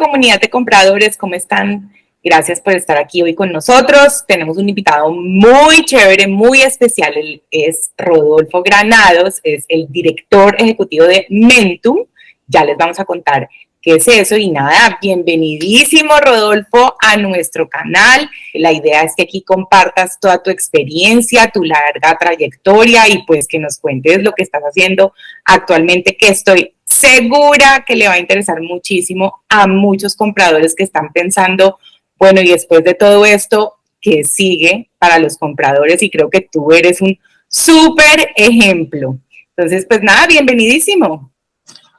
comunidad de compradores, ¿cómo están? Gracias por estar aquí hoy con nosotros. Tenemos un invitado muy chévere, muy especial. Él es Rodolfo Granados, es el director ejecutivo de Mentum. Ya les vamos a contar qué es eso y nada, bienvenidísimo Rodolfo a nuestro canal. La idea es que aquí compartas toda tu experiencia, tu larga trayectoria y pues que nos cuentes lo que estás haciendo actualmente, que estoy segura que le va a interesar muchísimo a muchos compradores que están pensando, bueno, y después de todo esto, ¿qué sigue para los compradores? Y creo que tú eres un súper ejemplo. Entonces, pues nada, bienvenidísimo.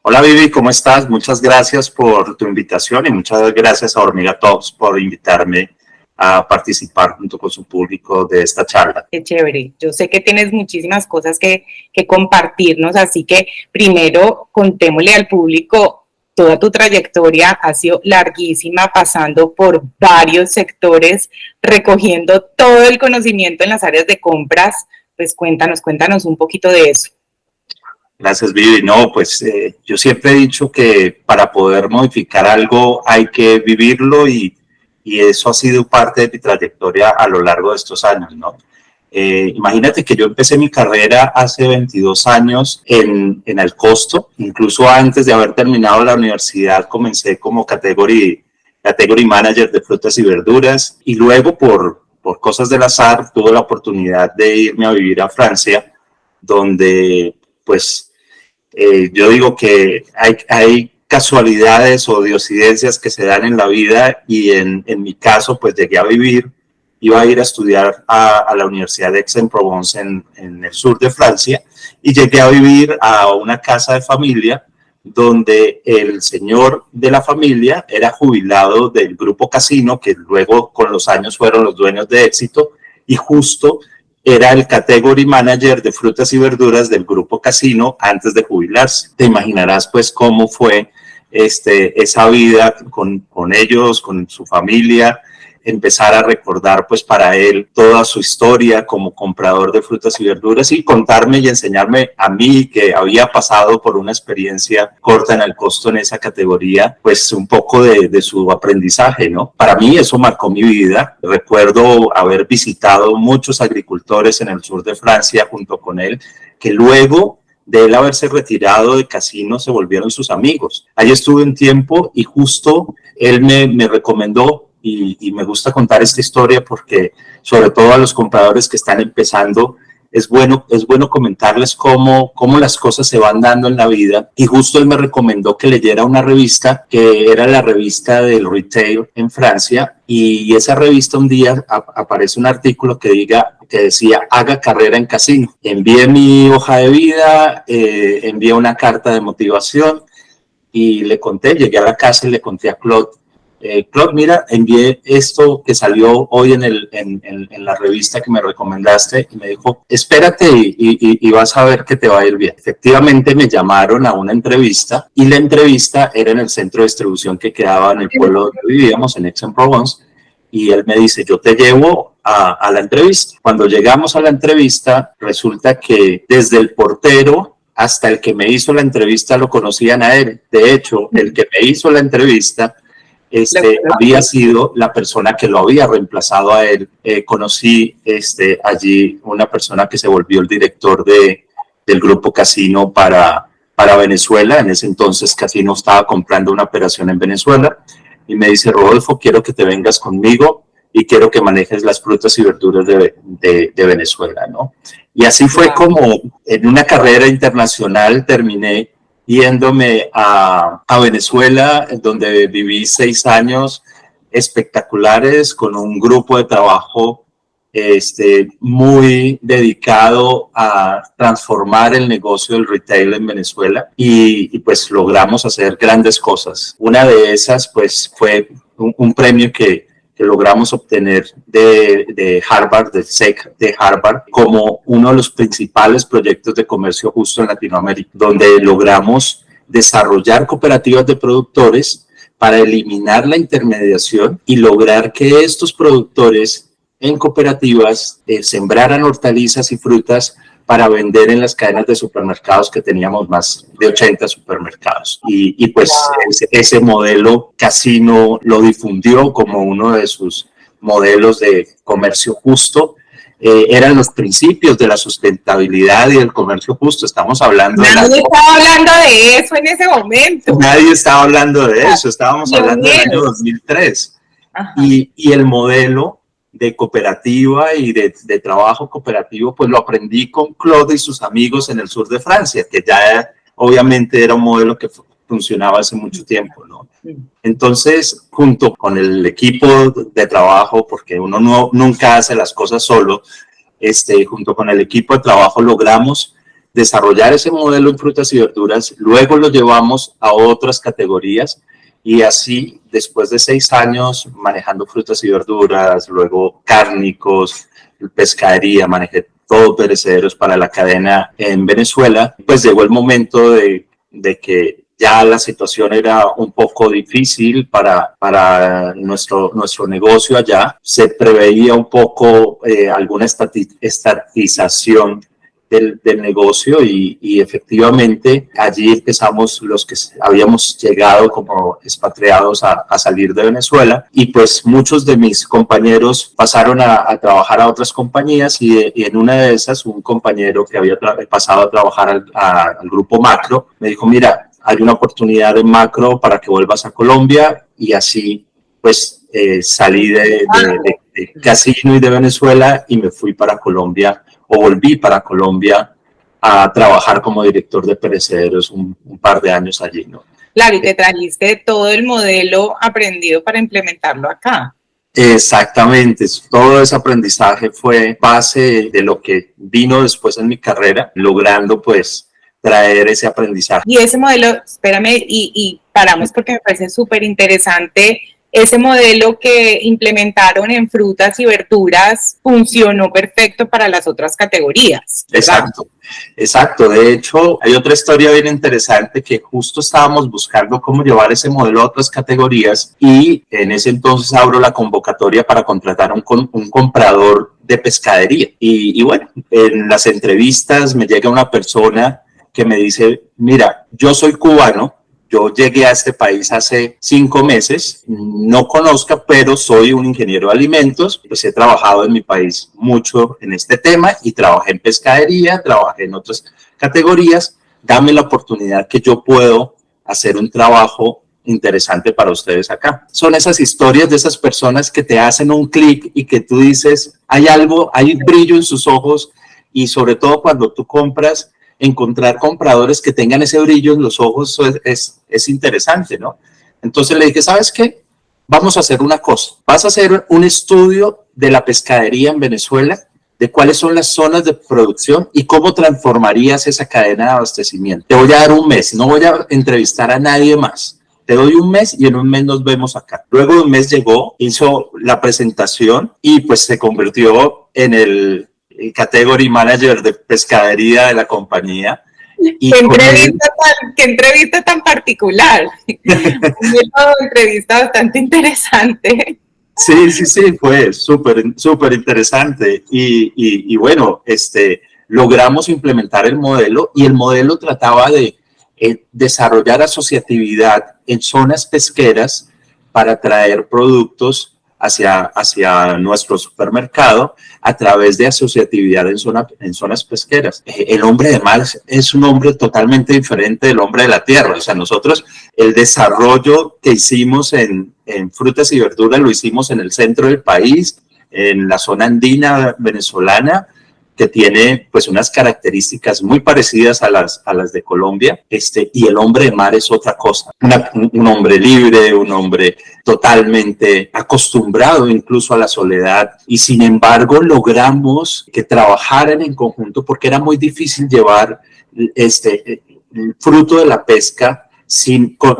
Hola Vivi, ¿cómo estás? Muchas gracias por tu invitación y muchas gracias a Hormiga Talks por invitarme a participar junto con su público de esta charla. Qué chévere. Yo sé que tienes muchísimas cosas que compartirnos, así que primero contémosle al público toda tu trayectoria. Ha sido larguísima, pasando por varios sectores, recogiendo todo el conocimiento en las áreas de compras. Pues cuéntanos un poquito de eso. Gracias, Vivi. No, pues yo siempre he dicho que para poder modificar algo hay que vivirlo y eso ha sido parte de mi trayectoria a lo largo de estos años, ¿no? Imagínate que yo empecé mi carrera hace 22 años en el costo, incluso antes de haber terminado la universidad comencé como category manager de frutas y verduras y luego por cosas del azar tuve la oportunidad de irme a vivir a Francia, donde pues yo digo que hay casualidades o diosidencias que se dan en la vida y en mi caso pues llegué a vivir, iba a ir a estudiar a la Universidad de Aix-en-Provence en el sur de Francia y llegué a vivir a una casa de familia donde el señor de la familia era jubilado del Grupo Casino, que luego con los años fueron los dueños de Éxito y justo era el category manager de frutas y verduras del Grupo Casino antes de jubilarse. Te imaginarás pues cómo fue esa vida con ellos, con su familia, empezar a recordar pues para él toda su historia como comprador de frutas y verduras y contarme y enseñarme a mí que había pasado por una experiencia corta en el costo en esa categoría, pues un poco de su aprendizaje, ¿no? Para mí eso marcó mi vida. Recuerdo haber visitado muchos agricultores en el sur de Francia junto con él, que luego de él haberse retirado de Casino se volvieron sus amigos. Allí estuve un tiempo y justo él me recomendó y me gusta contar esta historia porque sobre todo a los compradores que están empezando es bueno comentarles cómo las cosas se van dando en la vida y justo él me recomendó que leyera una revista que era la revista del retail en Francia y esa revista un día aparece un artículo que decía haga carrera en Casino. Envié mi hoja de vida, envié una carta de motivación y llegué a la casa y le conté a Claude, mira, envié esto que salió hoy en la revista que me recomendaste y me dijo, espérate y vas a ver que te va a ir bien. Efectivamente me llamaron a una entrevista y la entrevista era en el centro de distribución que quedaba en el pueblo donde vivíamos, en Aix-en-Provence, y él me dice, yo te llevo a la entrevista. Cuando llegamos a la entrevista, resulta que desde el portero hasta el que me hizo la entrevista lo conocían a él. De hecho, el que me hizo la entrevista había sido la persona que lo había reemplazado a él. Conocí allí una persona que se volvió el director del Grupo Casino para Venezuela. En ese entonces Casino estaba comprando una operación en Venezuela y me dice, Rodolfo, quiero que te vengas conmigo y quiero que manejes las frutas y verduras de Venezuela, ¿no? Y así fue como en una carrera internacional terminé yéndome a Venezuela, donde viví 6 años espectaculares con un grupo de trabajo muy dedicado a transformar el negocio del retail en Venezuela y pues logramos hacer grandes cosas. Una de esas pues fue un premio que logramos obtener de Harvard, del SEC de Harvard, como uno de los principales proyectos de comercio justo en Latinoamérica, donde logramos desarrollar cooperativas de productores para eliminar la intermediación y lograr que estos productores en cooperativas sembraran hortalizas y frutas para vender en las cadenas de supermercados que teníamos más de 80 supermercados. Y pues ese modelo Casino lo difundió como uno de sus modelos de comercio justo. Eran los principios de la sustentabilidad y del comercio justo. Estamos hablando Nadie estaba hablando de eso en ese momento. Nadie estaba hablando de eso. Estábamos hablando del año 2003. Y el modelo de cooperativa y de trabajo cooperativo, pues lo aprendí con Claude y sus amigos en el sur de Francia, que ya obviamente era un modelo que funcionaba hace mucho tiempo, ¿no? Entonces, junto con el equipo de trabajo, porque uno nunca hace las cosas solo, junto con el equipo de trabajo logramos desarrollar ese modelo en frutas y verduras, luego lo llevamos a otras categorías y así, después de 6 años manejando frutas y verduras, luego cárnicos, pescadería, manejé todo perecederos para la cadena en Venezuela, pues llegó el momento de que ya la situación era un poco difícil para nuestro negocio allá. Se preveía un poco alguna estatización del negocio y efectivamente allí empezamos los que habíamos llegado como expatriados a salir de Venezuela y pues muchos de mis compañeros pasaron a trabajar a otras compañías y en una de esas un compañero que había pasado a trabajar al grupo Macro me dijo, mira, hay una oportunidad en Macro para que vuelvas a Colombia y así pues salí de Casino y de Venezuela y me fui para Colombia o volví para Colombia a trabajar como director de perecederos un par de años allí, ¿no? Claro, y te trajiste todo el modelo aprendido para implementarlo acá. Exactamente, todo ese aprendizaje fue base de lo que vino después en mi carrera, logrando pues traer ese aprendizaje. Y ese modelo, espérame, y paramos porque me parece súper interesante. Ese modelo que implementaron en frutas y verduras funcionó perfecto para las otras categorías. Exacto, exacto. De hecho, hay otra historia bien interesante que justo estábamos buscando cómo llevar ese modelo a otras categorías y en ese entonces abro la convocatoria para contratar un comprador de pescadería. Y bueno, en las entrevistas me llega una persona que me dice, mira, yo soy cubano, yo llegué a este país hace 5 meses, no conozco, pero soy un ingeniero de alimentos, pues he trabajado en mi país mucho en este tema y trabajé en pescadería, trabajé en otras categorías, dame la oportunidad que yo puedo hacer un trabajo interesante para ustedes acá. Son esas historias de esas personas que te hacen un clic y que tú dices, hay algo, hay brillo en sus ojos y sobre todo cuando tú compras, encontrar compradores que tengan ese brillo en los ojos es interesante, ¿no? Entonces le dije, ¿sabes qué? Vamos a hacer una cosa. Vas a hacer un estudio de la pescadería en Venezuela, de cuáles son las zonas de producción y cómo transformarías esa cadena de abastecimiento. Te voy a dar un mes, no voy a entrevistar a nadie más. Te doy un mes y en un mes nos vemos acá. Luego de un mes llegó, hizo la presentación y pues se convirtió en el category manager de pescadería de la compañía. Y ¿Qué entrevista tan particular? Una entrevista bastante interesante. Sí, fue súper interesante. Y bueno, logramos implementar el modelo y el modelo trataba de desarrollar asociatividad en zonas pesqueras para traer productos hacia nuestro supermercado a través de asociatividad en zonas pesqueras. El hombre de mar es un hombre totalmente diferente del hombre de la tierra. O sea, nosotros el desarrollo que hicimos en frutas y verduras lo hicimos en el centro del país, en la zona andina venezolana, que tiene pues unas características muy parecidas a las de Colombia, y el hombre de mar es otra cosa, un hombre libre, un hombre totalmente acostumbrado incluso a la soledad, y sin embargo logramos que trabajaran en conjunto porque era muy difícil llevar el fruto de la pesca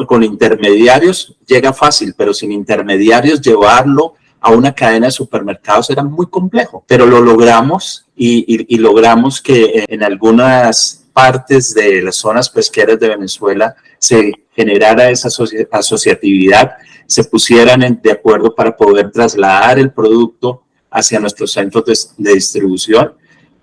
con intermediarios, llega fácil, pero sin intermediarios llevarlo a una cadena de supermercados era muy complejo, pero lo logramos y logramos que en algunas partes de las zonas pesqueras de Venezuela se generara esa asociatividad, se pusieran de acuerdo para poder trasladar el producto hacia nuestros centros de distribución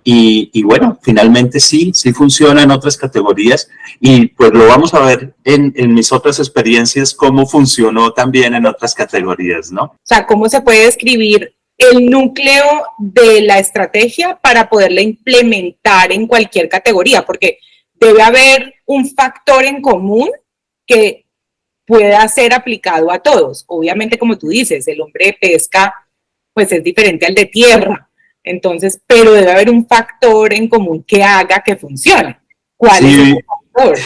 Y bueno, finalmente sí funciona en otras categorías y pues lo vamos a ver en mis otras experiencias cómo funcionó también en otras categorías, ¿no? O sea, cómo se puede describir el núcleo de la estrategia para poderla implementar en cualquier categoría, porque debe haber un factor en común que pueda ser aplicado a todos. Obviamente, como tú dices, el hombre de pesca pues es diferente al de tierra. Entonces, pero debe haber un factor en común que haga que funcione. ¿Cuál es ese factor?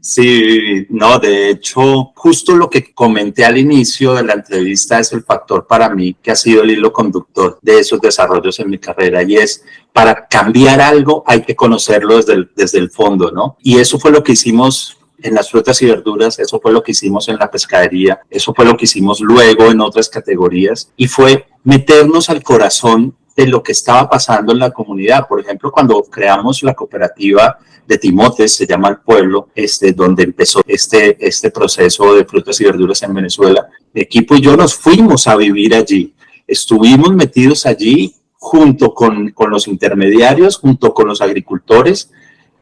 Sí, no, de hecho, justo lo que comenté al inicio de la entrevista es el factor para mí que ha sido el hilo conductor de esos desarrollos en mi carrera y es, para cambiar algo hay que conocerlo desde el fondo, ¿no? Y eso fue lo que hicimos en las frutas y verduras, eso fue lo que hicimos en la pescadería, eso fue lo que hicimos luego en otras categorías y fue meternos al corazón de lo que estaba pasando en la comunidad. Por ejemplo, cuando creamos la cooperativa de Timotes, se llama el pueblo, donde empezó este proceso de frutas y verduras en Venezuela, mi equipo y yo nos fuimos a vivir allí. Estuvimos metidos allí junto con los intermediarios, junto con los agricultores,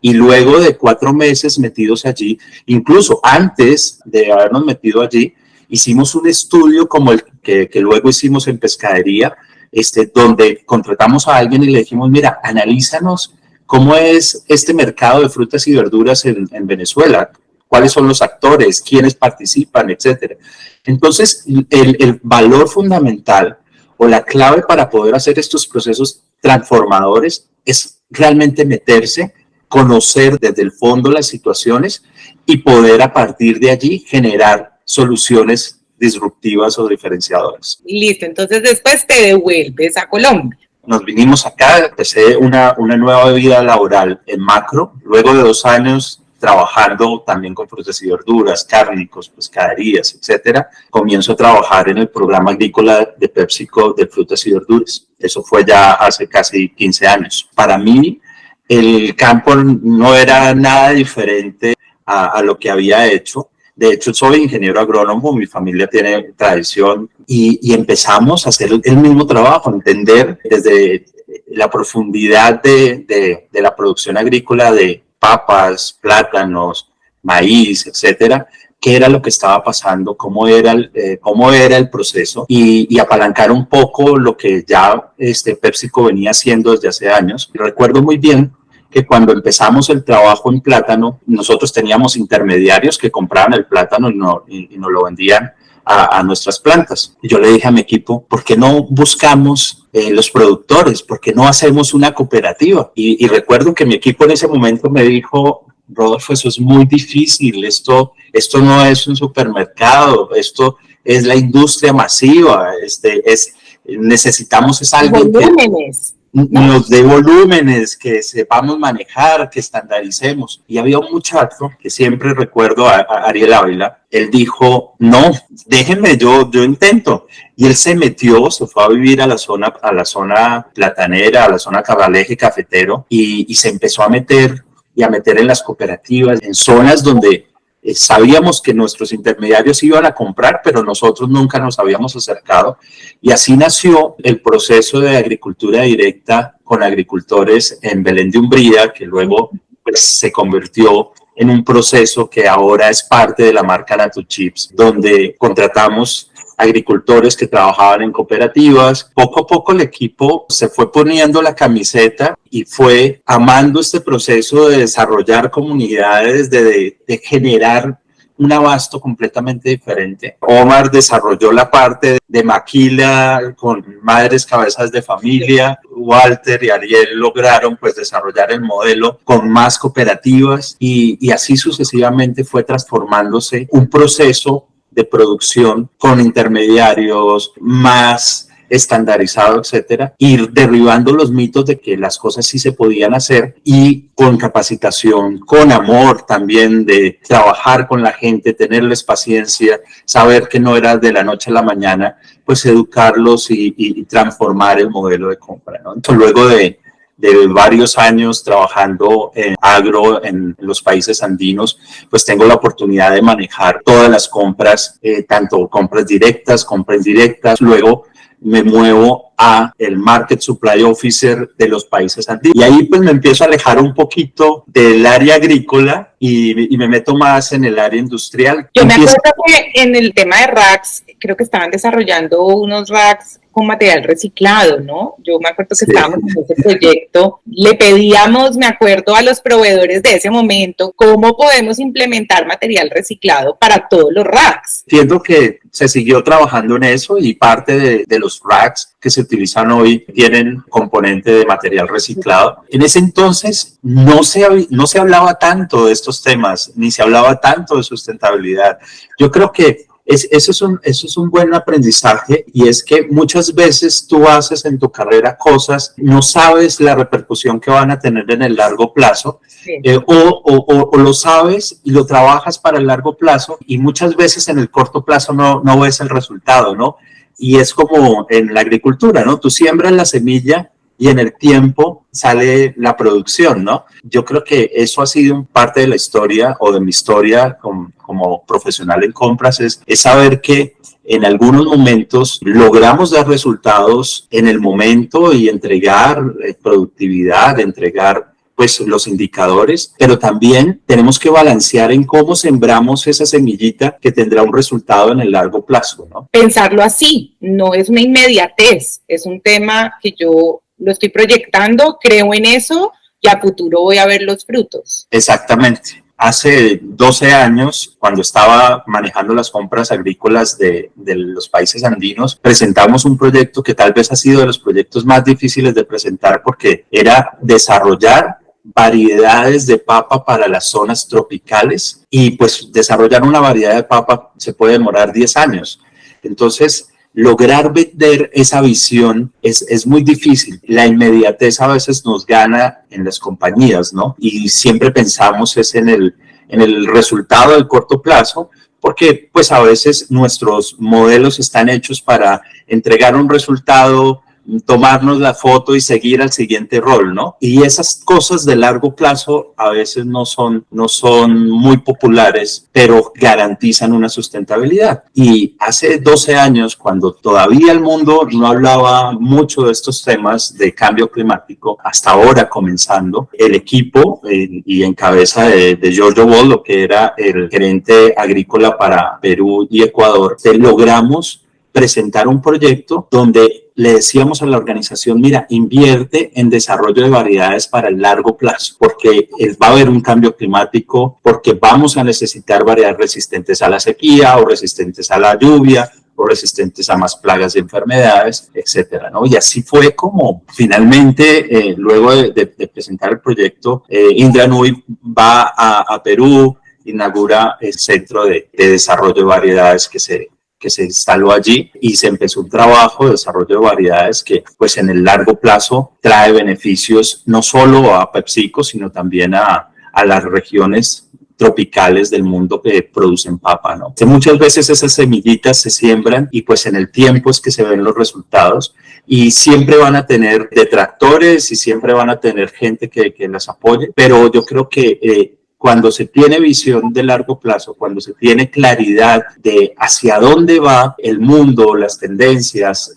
y luego de 4 meses metidos allí, incluso antes de habernos metido allí, hicimos un estudio como el que luego hicimos en pescadería, donde contratamos a alguien y le dijimos, mira, analízanos cómo es este mercado de frutas y verduras en Venezuela, cuáles son los actores, quiénes participan, etcétera. Entonces, el valor fundamental o la clave para poder hacer estos procesos transformadores es realmente meterse, conocer desde el fondo las situaciones y poder a partir de allí generar soluciones disruptivas o diferenciadoras. Listo, entonces después te devuelves a Colombia. Nos vinimos acá, empecé una nueva vida laboral en Macro, luego de 2 años trabajando también con frutas y verduras, cárnicos, pescaderías, etcétera. Comienzo a trabajar en el programa agrícola de PepsiCo de frutas y verduras. Eso fue ya hace casi 15 años. Para mí, el campo no era nada diferente a lo que había hecho. De hecho, soy ingeniero agrónomo, mi familia tiene tradición y empezamos a hacer el mismo trabajo, entender desde la profundidad de la producción agrícola de papas, plátanos, maíz, etcétera, qué era lo que estaba pasando, cómo era el proceso y apalancar un poco lo que ya PepsiCo venía haciendo desde hace años. Y recuerdo muy bien que cuando empezamos el trabajo en plátano, nosotros teníamos intermediarios que compraban el plátano y nos lo vendían a nuestras plantas. Y yo le dije a mi equipo, ¿por qué no buscamos los productores? ¿Por qué no hacemos una cooperativa? Y recuerdo que mi equipo en ese momento me dijo, Rodolfo, eso es muy difícil, esto no es un supermercado, esto es la industria masiva, necesitamos alguien volúmenes. Nos dé volúmenes, que sepamos manejar, que estandaricemos. Y había un muchacho que siempre recuerdo, a Ariel Ávila, él dijo, no, déjenme, yo intento. Y él se fue a vivir a la zona platanera, a la zona Cabraleje, cafetero, y se empezó a meter en las cooperativas, en zonas donde sabíamos que nuestros intermediarios iban a comprar, pero nosotros nunca nos habíamos acercado. Y así nació el proceso de agricultura directa con agricultores en Belén de Umbría, que luego pues, se convirtió en un proceso que ahora es parte de la marca Natuchips, donde contratamos agricultores que trabajaban en cooperativas. Poco a poco el equipo se fue poniendo la camiseta y fue amando este proceso de desarrollar comunidades, de generar un abasto completamente diferente. Omar desarrolló la parte de maquila con madres cabezas de familia. Walter y Ariel lograron pues desarrollar el modelo con más cooperativas y así sucesivamente fue transformándose un proceso de producción con intermediarios más estandarizado, etcétera, ir derribando los mitos de que las cosas sí se podían hacer y con capacitación, con amor también de trabajar con la gente, tenerles paciencia, saber que no era de la noche a la mañana, pues educarlos y transformar el modelo de compra, ¿no? Entonces, luego de varios años trabajando en agro en los países andinos, pues tengo la oportunidad de manejar todas las compras, tanto compras directas, compras indirectas. Luego me muevo a el Market Supply Officer de los países andinos. Y ahí pues me empiezo a alejar un poquito del área agrícola y me meto más en el área industrial. Yo me acuerdo que en el tema de racks, creo que estaban desarrollando unos racks con material reciclado, ¿no? Yo me acuerdo que estábamos en ese proyecto, le pedíamos, me acuerdo, a los proveedores de ese momento cómo podemos implementar material reciclado para todos los racks. Entiendo que se siguió trabajando en eso y parte de los racks que se utilizan hoy tienen componente de material reciclado. En ese entonces no se hablaba tanto de estos temas, ni se hablaba tanto de sustentabilidad. Yo creo que eso es un buen aprendizaje, y es que muchas veces tú haces en tu carrera cosas, no sabes la repercusión que van a tener en el largo plazo, o lo sabes y lo trabajas para el largo plazo, y muchas veces en el corto plazo no ves el resultado, ¿no? Y es como en la agricultura, ¿no? Tú siembras la semilla y en el tiempo sale la producción, ¿no? Yo creo que eso ha sido parte de la historia, o de mi historia como profesional en compras, es saber que en algunos momentos logramos dar resultados en el momento y entregar productividad, entregar pues los indicadores, pero también tenemos que balancear en cómo sembramos esa semillita que tendrá un resultado en el largo plazo, ¿no? Pensarlo así, no es una inmediatez, es un tema que yo lo estoy proyectando, creo en eso y a futuro voy a ver los frutos. Exactamente. Hace 12 años, cuando estaba manejando las compras agrícolas de los países andinos, presentamos un proyecto que tal vez ha sido de los proyectos más difíciles de presentar, porque era desarrollar variedades de papa para las zonas tropicales, y pues desarrollar una variedad de papa se puede demorar 10 años. Entonces, lograr vender esa visión es muy difícil. La inmediatez a veces nos gana en las compañías, ¿no? Y siempre pensamos en el resultado del corto plazo, porque pues a veces nuestros modelos están hechos para entregar un resultado, tomarnos la foto y seguir al siguiente rol, ¿no? Y esas cosas de largo plazo a veces no son muy populares, pero garantizan una sustentabilidad. Y hace 12 años, cuando todavía el mundo no hablaba mucho de estos temas de cambio climático, hasta ahora comenzando, el equipo y en cabeza de Giorgio Bollo, que era el gerente agrícola para Perú y Ecuador, logramos presentar un proyecto donde le decíamos a la organización: mira, invierte en desarrollo de variedades para el largo plazo, porque va a haber un cambio climático, porque vamos a necesitar variedades resistentes a la sequía, o resistentes a la lluvia, o resistentes a más plagas y enfermedades, etcétera, ¿no? Y así fue como finalmente, luego de presentar el proyecto, Indra Nooyi va a Perú, inaugura el Centro de Desarrollo de Variedades que se instaló allí, y se empezó un trabajo de desarrollo de variedades que pues en el largo plazo trae beneficios no solo a PepsiCo, sino también a las regiones tropicales del mundo que producen papa, ¿no? Que muchas veces esas semillitas se siembran y pues en el tiempo es que se ven los resultados, y siempre van a tener detractores y siempre van a tener gente que las apoye, pero yo creo que cuando se tiene visión de largo plazo, cuando se tiene claridad de hacia dónde va el mundo, las tendencias,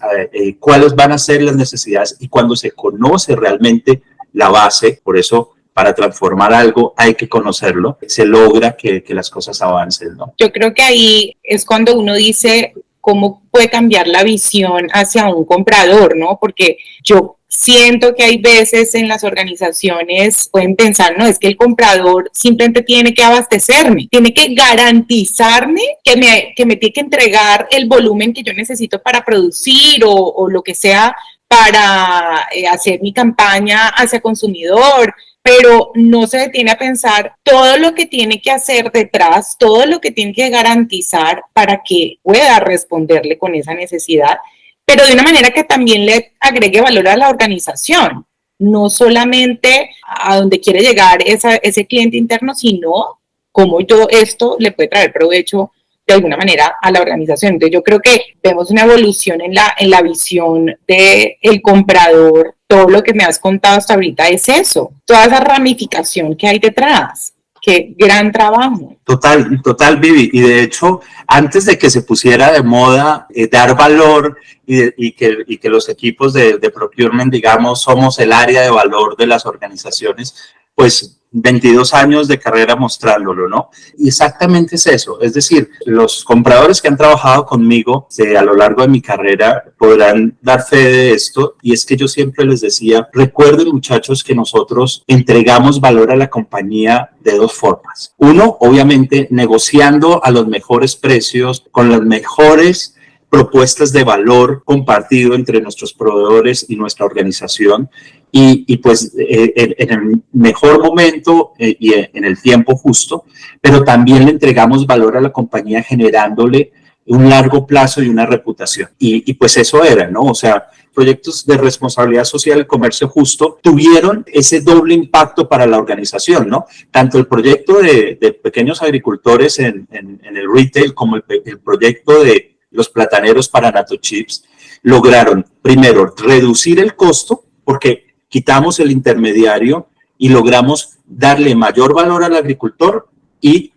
cuáles van a ser las necesidades, y cuando se conoce realmente la base, por eso para transformar algo hay que conocerlo, se logra que las cosas avancen, ¿no? Yo creo que ahí es cuando uno dice cómo puede cambiar la visión hacia un comprador, ¿no? Porque yo siento que hay veces en las organizaciones pueden pensar, no, es que el comprador simplemente tiene que abastecerme, tiene que garantizarme que me tiene que entregar el volumen que yo necesito para producir o lo que sea para hacer mi campaña hacia consumidor, pero no se detiene a pensar todo lo que tiene que hacer detrás, todo lo que tiene que garantizar para que pueda responderle con esa necesidad, pero de una manera que también le agregue valor a la organización, no solamente a donde quiere llegar ese cliente interno, sino cómo esto le puede traer provecho de alguna manera a la organización. Entonces yo creo que vemos una evolución en la visión del comprador. Todo lo que me has contado hasta ahorita es eso, toda esa ramificación que hay detrás. qué gran trabajo. Total, Vivi. Y de hecho, antes de que se pusiera de moda dar valor y que los equipos de procurement, digamos, somos el área de valor de las organizaciones, pues 22 años de carrera mostrándolo, ¿no? Y exactamente es eso. Es decir, los compradores que han trabajado conmigo a lo largo de mi carrera podrán dar fe de esto. Y es que yo siempre les decía, recuerden, muchachos, que nosotros entregamos valor a la compañía de dos formas. Uno, obviamente, negociando a los mejores precios, con las mejores propuestas de valor compartido entre nuestros proveedores y nuestra organización. Y pues en el mejor momento y en el tiempo justo, pero también le entregamos valor a la compañía generándole un largo plazo y una reputación. Y pues eso era, ¿no? O sea, proyectos de responsabilidad social y comercio justo tuvieron ese doble impacto para la organización, ¿no? Tanto el proyecto de pequeños agricultores en el retail como el proyecto de los plataneros para Natochips lograron, primero, reducir el costo, porque quitamos el intermediario y logramos darle mayor valor al agricultor y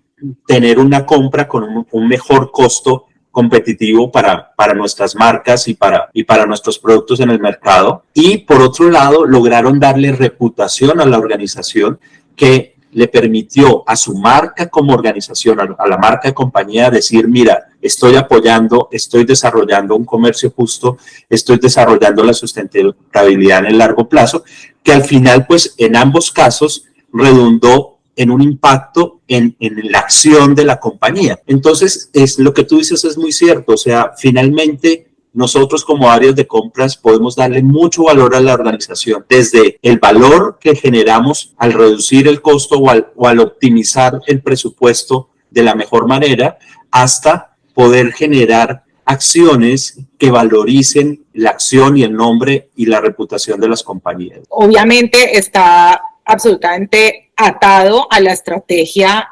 tener una compra con un mejor costo competitivo para nuestras marcas y para nuestros productos en el mercado. Y por otro lado, lograron darle reputación a la organización que le permitió a su marca como organización, a la marca de compañía, decir, mira, estoy apoyando, estoy desarrollando un comercio justo, estoy desarrollando la sustentabilidad en el largo plazo, que al final, pues, en ambos casos redundó en un impacto en la acción de la compañía. Entonces, lo que tú dices es muy cierto. O sea, finalmente, nosotros como áreas de compras podemos darle mucho valor a la organización, desde el valor que generamos al reducir el costo o al optimizar el presupuesto de la mejor manera, hasta poder generar acciones que valoricen la acción y el nombre y la reputación de las compañías. Obviamente está absolutamente atado a la estrategia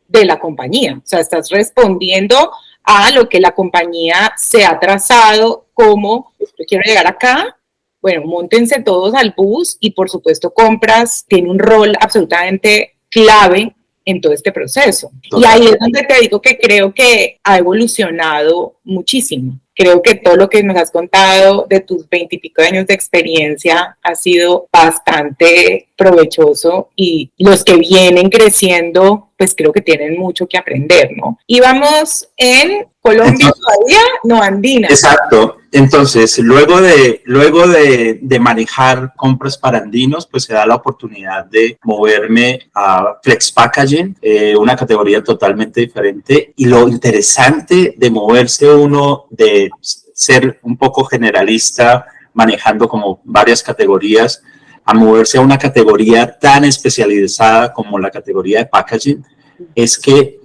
de la compañía. O sea, estás respondiendo a lo que la compañía se ha trazado como, yo quiero llegar acá, bueno, móntense todos al bus y por supuesto compras tiene un rol absolutamente clave en todo este proceso. Y ahí es donde te digo que creo que ha evolucionado muchísimo. Creo que todo lo que nos has contado de tus 20 y pico de años de experiencia ha sido bastante provechoso y los que vienen creciendo, pues creo que tienen mucho que aprender, ¿no? Y vamos en Colombia todavía, no andina. Exacto. Entonces, luego de manejar compras para andinos, pues se da la oportunidad de moverme a Flex Packaging, una categoría totalmente diferente. Y lo interesante de moverse uno, de ser un poco generalista, manejando como varias categorías, a moverse a una categoría tan especializada como la categoría de packaging, es que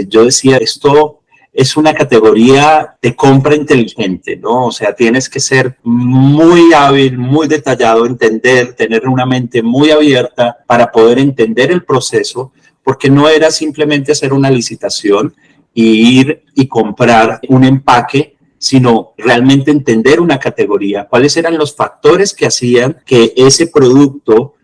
yo decía, esto es una categoría de compra inteligente, ¿no? O sea, tienes que ser muy hábil, muy detallado, entender, tener una mente muy abierta para poder entender el proceso, porque no era simplemente hacer una licitación y ir y comprar un empaque, sino realmente entender una categoría, cuáles eran los factores que hacían que ese producto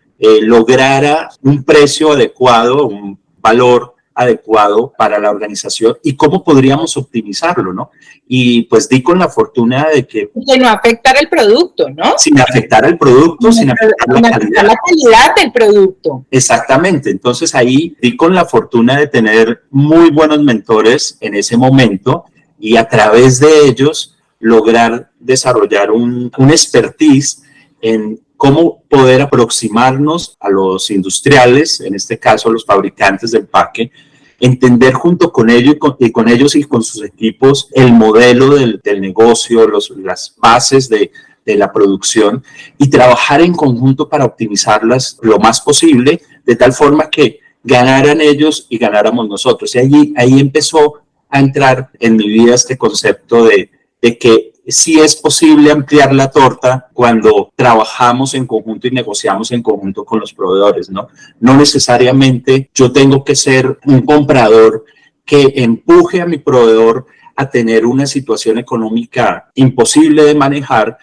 lograra un precio adecuado, un valor adecuado para la organización y cómo podríamos optimizarlo, ¿no? Y pues di con la fortuna de que... De no afectar el producto, ¿no? Sin afectar el producto, sin afectar la calidad. La calidad del producto. Exactamente. Entonces ahí di con la fortuna de tener muy buenos mentores en ese momento y a través de ellos lograr desarrollar un expertise en cómo poder aproximarnos a los industriales, en este caso los fabricantes de empaque, entender junto con ellos y con sus equipos el modelo del negocio, las bases de la producción y trabajar en conjunto para optimizarlas lo más posible, de tal forma que ganaran ellos y ganáramos nosotros. Y ahí empezó a entrar en mi vida este concepto de que sí es posible ampliar la torta cuando trabajamos en conjunto y negociamos en conjunto con los proveedores, ¿no? No necesariamente yo tengo que ser un comprador que empuje a mi proveedor a tener una situación económica imposible de manejar,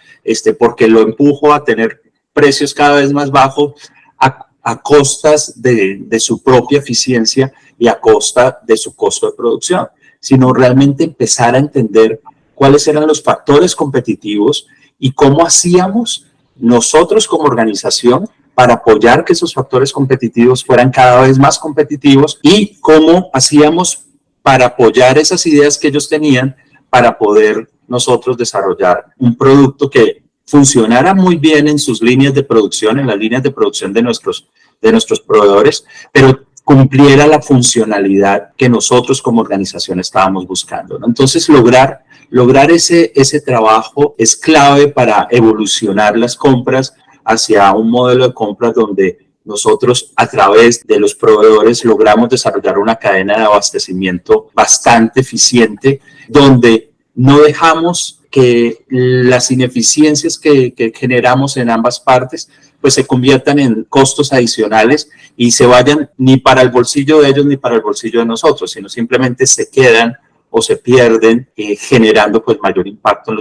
porque lo empujo a tener precios cada vez más bajos, a costas de su propia eficiencia y a costa de su costo de producción, sino realmente empezar a entender cuáles eran los factores competitivos y cómo hacíamos nosotros como organización para apoyar que esos factores competitivos fueran cada vez más competitivos y cómo hacíamos para apoyar esas ideas que ellos tenían para poder nosotros desarrollar un producto que funcionara muy bien en sus líneas de producción, en las líneas de producción de nuestros proveedores, pero cumpliera la funcionalidad que nosotros como organización estábamos buscando, ¿no? Entonces, lograr ese trabajo es clave para evolucionar las compras hacia un modelo de compras donde nosotros a través de los proveedores logramos desarrollar una cadena de abastecimiento bastante eficiente, donde no dejamos que las ineficiencias que generamos en ambas partes pues se conviertan en costos adicionales y se vayan ni para el bolsillo de ellos ni para el bolsillo de nosotros, sino simplemente se quedan o se pierden, generando pues mayor impacto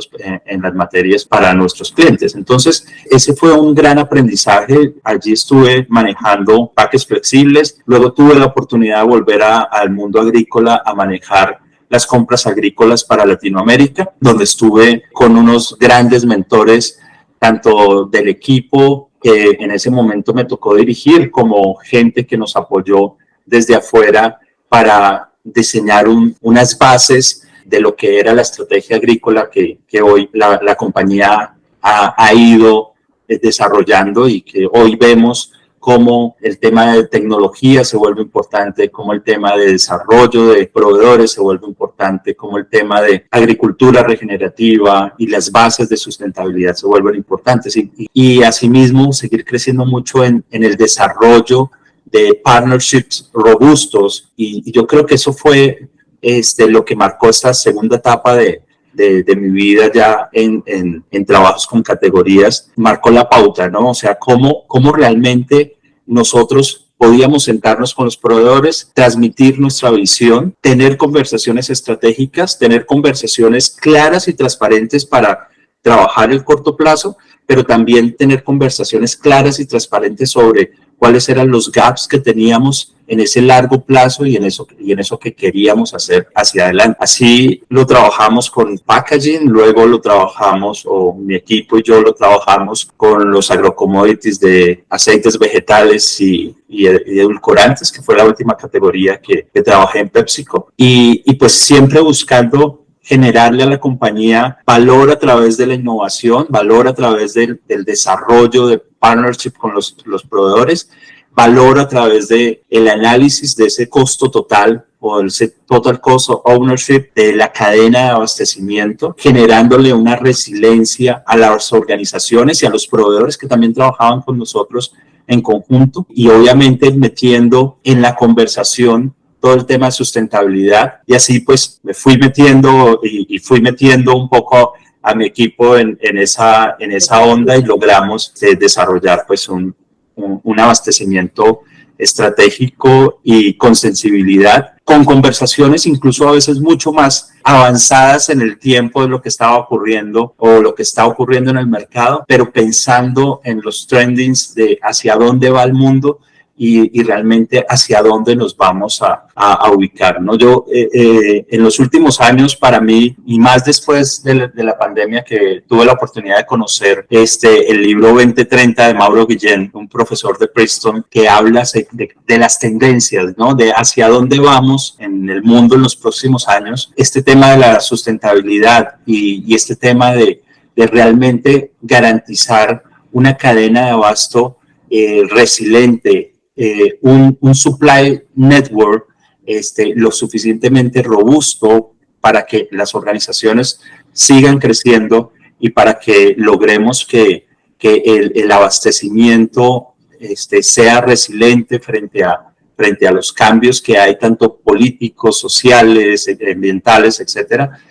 en las materias para nuestros clientes. Entonces, ese fue un gran aprendizaje. Allí estuve manejando paques flexibles, luego tuve la oportunidad de volver al mundo agrícola a manejar las compras agrícolas para Latinoamérica, donde estuve con unos grandes mentores, tanto del equipo que en ese momento me tocó dirigir, como gente que nos apoyó desde afuera para diseñar unas bases de lo que era la estrategia agrícola que hoy la compañía ha ido desarrollando y que hoy vemos cómo el tema de tecnología se vuelve importante, cómo el tema de desarrollo de proveedores se vuelve importante, cómo el tema de agricultura regenerativa y las bases de sustentabilidad se vuelven importantes. Y asimismo, seguir creciendo mucho en el desarrollo de partnerships robustos. Y yo creo que eso fue lo que marcó esta segunda etapa de mi vida ya en trabajos con categorías, marcó la pauta, ¿no? O sea, cómo realmente nosotros podíamos sentarnos con los proveedores, transmitir nuestra visión, tener conversaciones estratégicas, tener conversaciones claras y transparentes para trabajar el corto plazo, pero también tener conversaciones claras y transparentes sobre cuáles eran los gaps que teníamos en ese largo plazo y en eso que queríamos hacer hacia adelante. Así lo trabajamos con packaging, luego lo trabajamos, o mi equipo y yo lo trabajamos con los agrocommodities de aceites vegetales y edulcorantes, que fue la última categoría que trabajé en PepsiCo. Y pues siempre buscando generarle a la compañía valor a través de la innovación, valor a través del desarrollo de partnership con los proveedores, valor a través del análisis de ese costo total o ese total cost of ownership de la cadena de abastecimiento, generándole una resiliencia a las organizaciones y a los proveedores que también trabajaban con nosotros en conjunto, y obviamente metiendo en la conversación todo el tema de sustentabilidad. Y así pues me fui metiendo y fui metiendo un poco a mi equipo en esa onda, y logramos desarrollar pues un abastecimiento estratégico y con sensibilidad, con conversaciones incluso a veces mucho más avanzadas en el tiempo de lo que estaba ocurriendo o lo que está ocurriendo en el mercado, pero pensando en los trendings de hacia dónde va el mundo y realmente hacia dónde nos vamos a ubicar, ¿no? Yo en los últimos años, para mí, y más después de la pandemia, que tuve la oportunidad de conocer el libro 2030 de Mauro Guillén, un profesor de Princeton, que habla de las tendencias, ¿no? De hacia dónde vamos en el mundo en los próximos años. Este tema de la sustentabilidad y este tema de realmente garantizar una cadena de abasto resiliente, un supply network lo suficientemente robusto para que las organizaciones sigan creciendo y para que logremos que el abastecimiento sea resiliente frente a los cambios que hay, tanto políticos, sociales, ambientales, etcétera.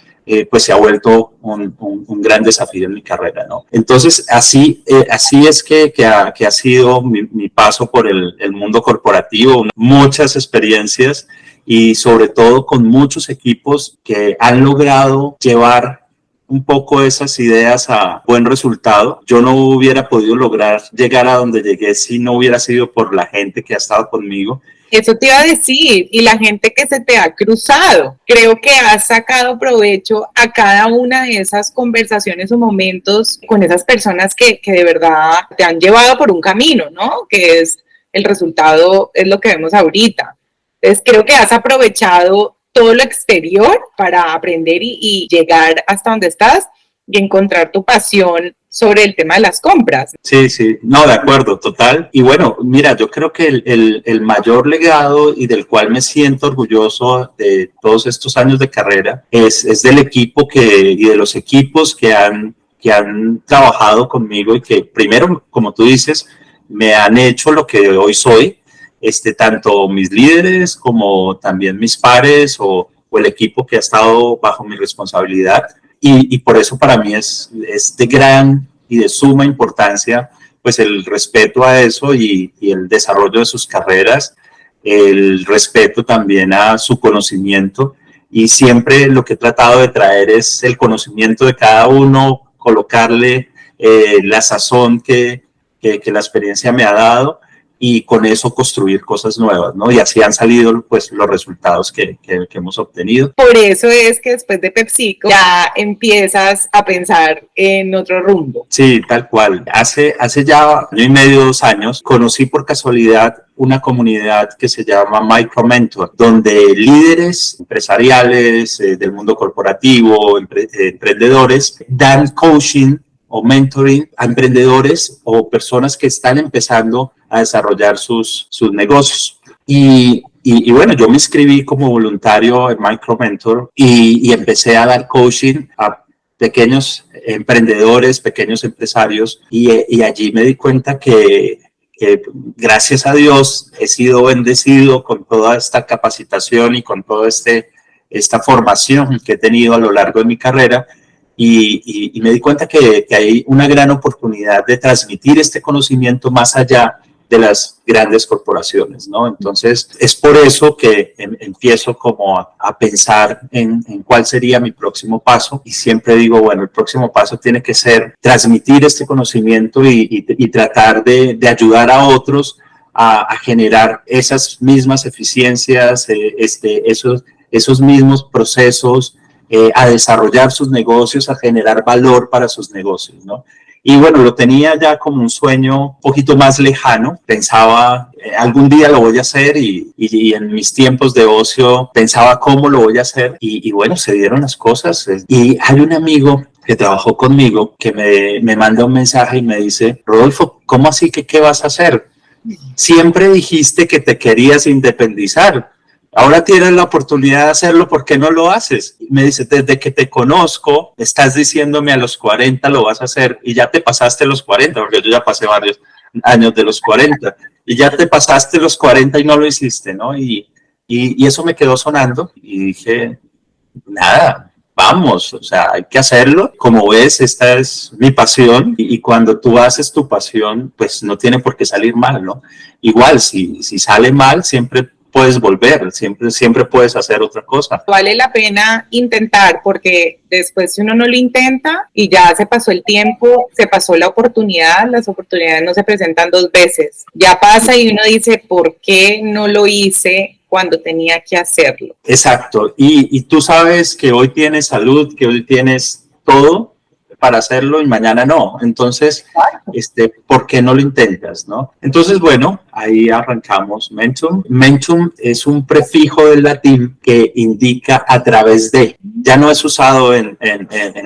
Pues se ha vuelto un gran desafío en mi carrera, ¿no? Entonces, así es que ha sido mi paso por el mundo corporativo, muchas experiencias y sobre todo con muchos equipos que han logrado llevar un poco esas ideas a buen resultado. Yo no hubiera podido lograr llegar a donde llegué si no hubiera sido por la gente que ha estado conmigo. Eso te iba a decir, y la gente que se te ha cruzado. Creo que has sacado provecho a cada una de esas conversaciones o momentos con esas personas que de verdad te han llevado por un camino, ¿no? Que es el resultado, es lo que vemos ahorita. Entonces creo que has aprovechado todo lo exterior para aprender y llegar hasta donde estás y encontrar tu pasión sobre el tema de las compras. Sí, sí, no, de acuerdo, total. Y bueno, mira, yo creo que el mayor legado y del cual me siento orgulloso de todos estos años de carrera es del equipo y de los equipos que han trabajado conmigo y que primero, como tú dices, me han hecho lo que hoy soy, tanto mis líderes como también mis pares o el equipo que ha estado bajo mi responsabilidad. Y por eso para mí es de gran y de suma importancia pues el respeto a eso y el desarrollo de sus carreras, el respeto también a su conocimiento, y siempre lo que he tratado de traer es el conocimiento de cada uno, colocarle la sazón que la experiencia me ha dado, y con eso construir cosas nuevas, ¿no? Y así han salido pues los resultados que hemos obtenido. Por eso es que después de PepsiCo ya empiezas a pensar en otro rumbo. Sí, tal cual. Hace ya 1.5 2 años conocí por casualidad una comunidad que se llama Micromentor, donde líderes empresariales del mundo corporativo, emprendedores, dan coaching o mentoring a emprendedores o personas que están empezando a desarrollar sus negocios. Y bueno, yo me inscribí como voluntario en Micromentor y empecé a dar coaching a pequeños emprendedores, pequeños empresarios, y allí me di cuenta que gracias a Dios he sido bendecido con toda esta capacitación y con toda esta formación que he tenido a lo largo de mi carrera. Y me di cuenta que hay una gran oportunidad de transmitir este conocimiento más allá de las grandes corporaciones, ¿no? Entonces, es por eso que empiezo como a pensar en cuál sería mi próximo paso, y siempre digo, bueno, el próximo paso tiene que ser transmitir este conocimiento y tratar de ayudar a otros a generar esas mismas eficiencias, esos mismos procesos, a desarrollar sus negocios, a generar valor para sus negocios, ¿no? Y bueno, lo tenía ya como un sueño un poquito más lejano. Pensaba, algún día lo voy a hacer, y en mis tiempos de ocio pensaba cómo lo voy a hacer, y bueno, se dieron las cosas. Y hay un amigo que trabajó conmigo que me manda un mensaje y me dice: Rodolfo, ¿cómo así que qué vas a hacer? Siempre dijiste que te querías independizar. Ahora tienes la oportunidad de hacerlo, ¿por qué no lo haces? Y me dice: desde que te conozco, estás diciéndome a los 40 lo vas a hacer, y ya te pasaste los 40, porque yo ya pasé varios años de los 40, y ya te pasaste los 40 y no lo hiciste, ¿no? Y eso me quedó sonando, y dije, nada, vamos, o sea, hay que hacerlo. Como ves, esta es mi pasión, y cuando tú haces tu pasión, pues no tiene por qué salir mal, ¿no? Igual, si sale mal, siempre puedes volver, siempre puedes hacer otra cosa. Vale la pena intentar, porque después si uno no lo intenta y ya se pasó el tiempo, se pasó la oportunidad, las oportunidades no se presentan 2 veces. Ya pasa y uno dice, ¿por qué no lo hice cuando tenía que hacerlo? Exacto, y tú sabes que hoy tienes salud, que hoy tienes todo para hacerlo y mañana no. Entonces, ¿por qué no lo intentas, no? Entonces, bueno, ahí arrancamos. Mentum. Mentum es un prefijo del latín que indica a través de. Ya no es usado en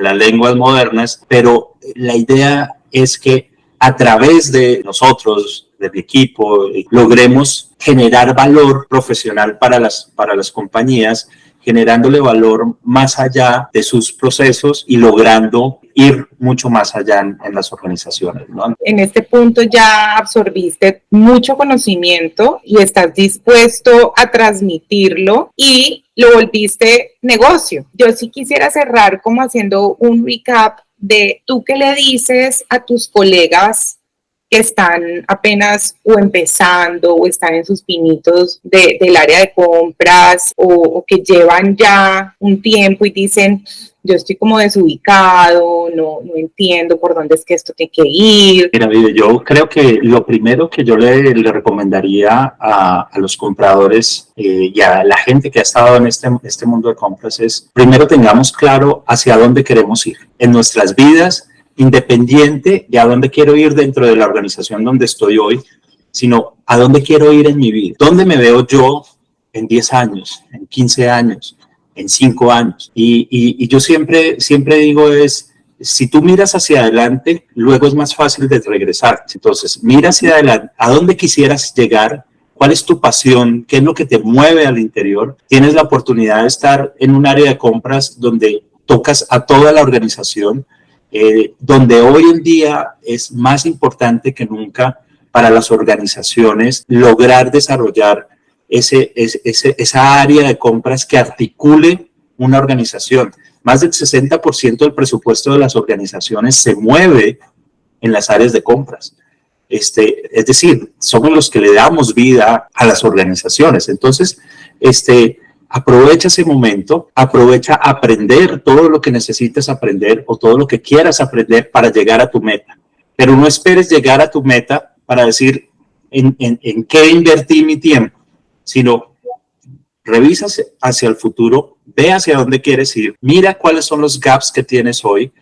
las lenguas modernas, pero la idea es que a través de nosotros, de mi equipo, logremos generar valor profesional para las compañías, generándole valor más allá de sus procesos y logrando ir mucho más allá en las organizaciones, ¿no? En este punto ya absorbiste mucho conocimiento y estás dispuesto a transmitirlo y lo volviste negocio. Yo sí quisiera cerrar como haciendo un recap de tú qué le dices a tus colegas que están apenas o empezando o están en sus pinitos del área de compras o que llevan ya un tiempo y dicen, yo estoy como desubicado, no entiendo por dónde es que esto tiene que ir. Mira, Vivi, yo creo que lo primero que yo le recomendaría a los compradores y a la gente que ha estado en este mundo de compras es, primero tengamos claro hacia dónde queremos ir en nuestras vidas, independiente de a dónde quiero ir dentro de la organización donde estoy hoy, sino a dónde quiero ir en mi vida. ¿Dónde me veo yo en 10 años, en 15 años, en 5 años? Y yo siempre digo es, si tú miras hacia adelante, luego es más fácil de regresar. Entonces, mira hacia adelante, a dónde quisieras llegar, cuál es tu pasión, qué es lo que te mueve al interior. Tienes la oportunidad de estar en un área de compras donde tocas a toda la organización, donde hoy en día es más importante que nunca para las organizaciones lograr desarrollar esa área de compras que articule una organización. Más del 60% del presupuesto de las organizaciones se mueve en las áreas de compras. Es decir, somos los que le damos vida a las organizaciones. Entonces, aprovecha ese momento, aprovecha aprender todo lo que necesites aprender o todo lo que quieras aprender para llegar a tu meta. Pero no esperes llegar a tu meta para decir en qué invertí mi tiempo, sino revisa hacia el futuro, ve hacia dónde quieres ir, mira cuáles son los gaps que tienes hoy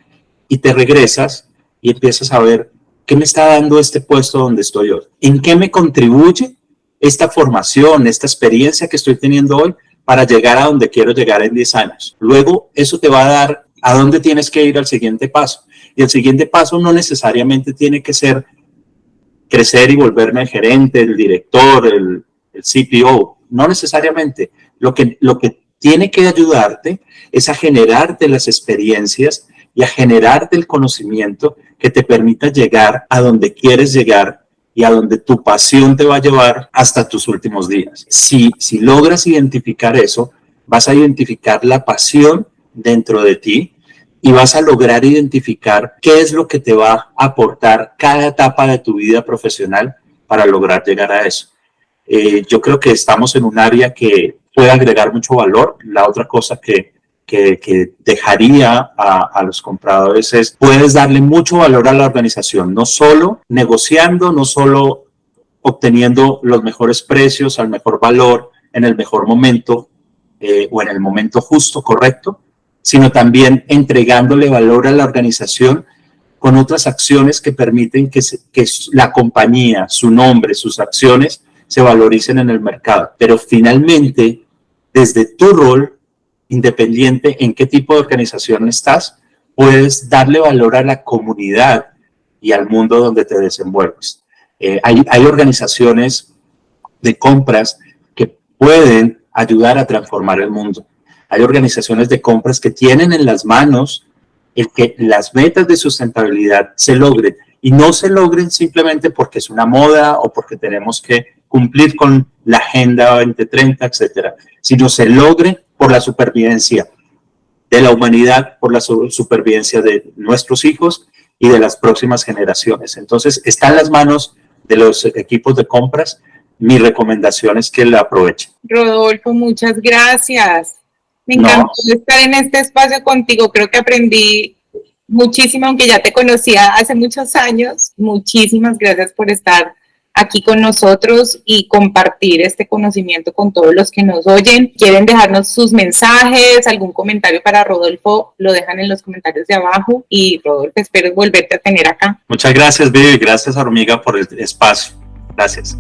y te regresas y empiezas a ver qué me está dando este puesto donde estoy hoy, en qué me contribuye esta formación, esta experiencia que estoy teniendo hoy para llegar a donde quiero llegar en 10 años. Luego eso te va a dar a dónde tienes que ir al siguiente paso. Y el siguiente paso no necesariamente tiene que ser crecer y volverme el gerente, el director, el CPO. No necesariamente. Lo que tiene que ayudarte es a generarte las experiencias y a generarte el conocimiento que te permita llegar a donde quieres llegar y a donde tu pasión te va a llevar hasta tus últimos días. Si logras identificar eso, vas a identificar la pasión dentro de ti y vas a lograr identificar qué es lo que te va a aportar cada etapa de tu vida profesional para lograr llegar a eso. Yo creo que estamos en un área que puede agregar mucho valor. La otra cosa que dejaría a los compradores es, puedes darle mucho valor a la organización, no solo negociando, no solo obteniendo los mejores precios, al mejor valor, en el mejor momento o en el momento justo, correcto, sino también entregándole valor a la organización con otras acciones que permiten que la compañía, su nombre, sus acciones se valoricen en el mercado. Pero finalmente, desde tu rol, independiente en qué tipo de organización estás, puedes darle valor a la comunidad y al mundo donde te desenvuelves. Hay organizaciones de compras que pueden ayudar a transformar el mundo. Hay organizaciones de compras que tienen en las manos el que las metas de sustentabilidad se logren, y no se logren simplemente porque es una moda o porque tenemos que cumplir con la Agenda 2030, etcétera, sino se logre por la supervivencia de la humanidad, por la supervivencia de nuestros hijos y de las próximas generaciones. Entonces, está en las manos de los equipos de compras. Mi recomendación es que la aprovechen. Rodolfo, muchas gracias. Me encantó estar en este espacio contigo. Creo que aprendí muchísimo, aunque ya te conocía hace muchos años. Muchísimas gracias por estar aquí con nosotros y compartir este conocimiento con todos los que nos oyen. ¿Quieren dejarnos sus mensajes, algún comentario para Rodolfo? Lo dejan en los comentarios de abajo. Y Rodolfo, espero volverte a tener acá. Muchas gracias, Vivi. Gracias, Hormiga, por el espacio. Gracias.